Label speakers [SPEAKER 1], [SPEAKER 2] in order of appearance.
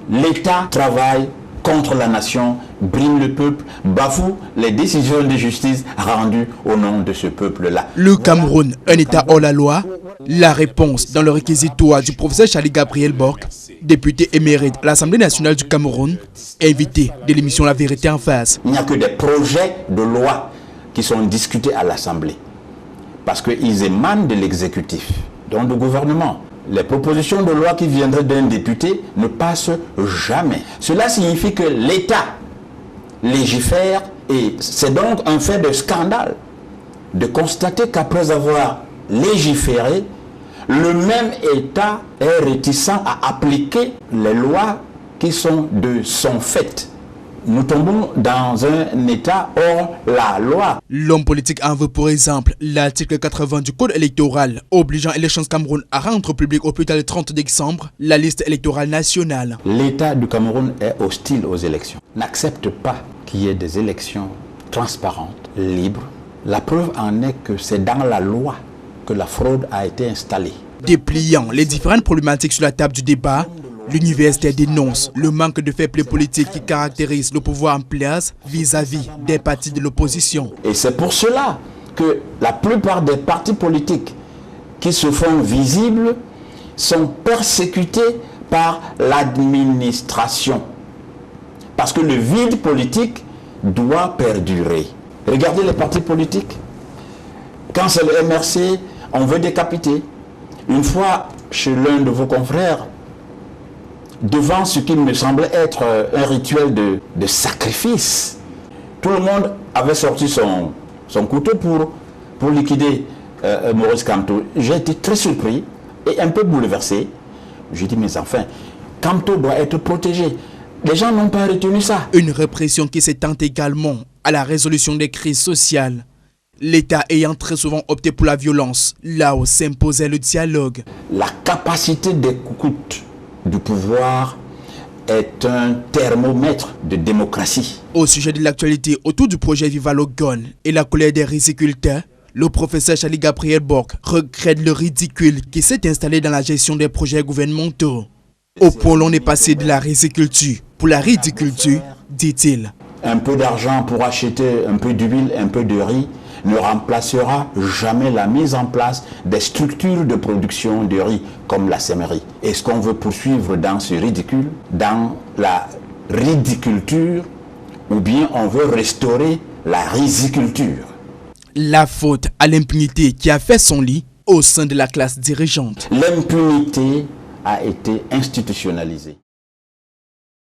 [SPEAKER 1] L'État travaille contre la nation, brime le peuple, bafoue les décisions de justice rendues au nom de ce peuple-là.
[SPEAKER 2] Le Cameroun, un État hors la loi? La réponse dans le réquisitoire du professeur Charlie Gabriel Borg, député émérite à l'Assemblée nationale du Cameroun, invité de l'émission La Vérité en face.
[SPEAKER 1] Il n'y a que des projets de loi qui sont discutés à l'Assemblée, parce qu'ils émanent de l'exécutif, donc du gouvernement. Les propositions de loi qui viendraient d'un député ne passent jamais. Cela signifie que l'État légifère et c'est donc un fait de scandale de constater qu'après avoir légiféré, le même État est réticent à appliquer les lois qui sont de son fait. Nous tombons dans un État hors la loi.
[SPEAKER 2] L'homme politique en veut pour exemple l'article 80 du Code électoral obligeant Elections Cameroun à rendre public au plus tard le 30 décembre la liste électorale nationale.
[SPEAKER 1] L'État du Cameroun est hostile aux élections, n'accepte pas qu'il y ait des élections transparentes, libres. La preuve en est que c'est dans la loi que la fraude a été installée.
[SPEAKER 2] Dépliant les différentes problématiques sur la table du débat, l'université dénonce le manque de fair play politique qui caractérise le pouvoir en place vis-à-vis des partis de l'opposition.
[SPEAKER 1] Et c'est pour cela que la plupart des partis politiques qui se font visibles sont persécutés par l'administration. Parce que le vide politique doit perdurer. Regardez les partis politiques. Quand c'est le MRC, on veut décapiter. Une fois, chez l'un de vos confrères, devant ce qui me semblait être un rituel de sacrifice, tout le monde avait sorti son couteau pour liquider Maurice Kamto. J'ai été très surpris et un peu bouleversé. J'ai dit, mais enfin, Kamto doit être protégé. Les gens n'ont pas retenu ça.
[SPEAKER 2] Une répression qui s'étend également à la résolution des crises sociales. L'État ayant très souvent opté pour la violence, là où s'imposait le dialogue.
[SPEAKER 1] La capacité d'écoute du pouvoir est un thermomètre de démocratie.
[SPEAKER 2] Au sujet de l'actualité autour du projet Viva le Gon et la colère des riziculteurs, le professeur Charlie Gabriel Borg regrette le ridicule qui s'est installé dans la gestion des projets gouvernementaux. Au point l'on est passé de la riziculture pour la ridiculture, dit-il.
[SPEAKER 1] Un peu d'argent pour acheter un peu d'huile, un peu de riz ne remplacera jamais la mise en place des structures de production de riz comme la semerie. Est-ce qu'on veut poursuivre dans ce ridicule, dans la ridiculture, ou bien on veut restaurer la riziculture?
[SPEAKER 2] La faute à l'impunité qui a fait son lit au sein de la classe dirigeante.
[SPEAKER 1] L'impunité a été institutionnalisée.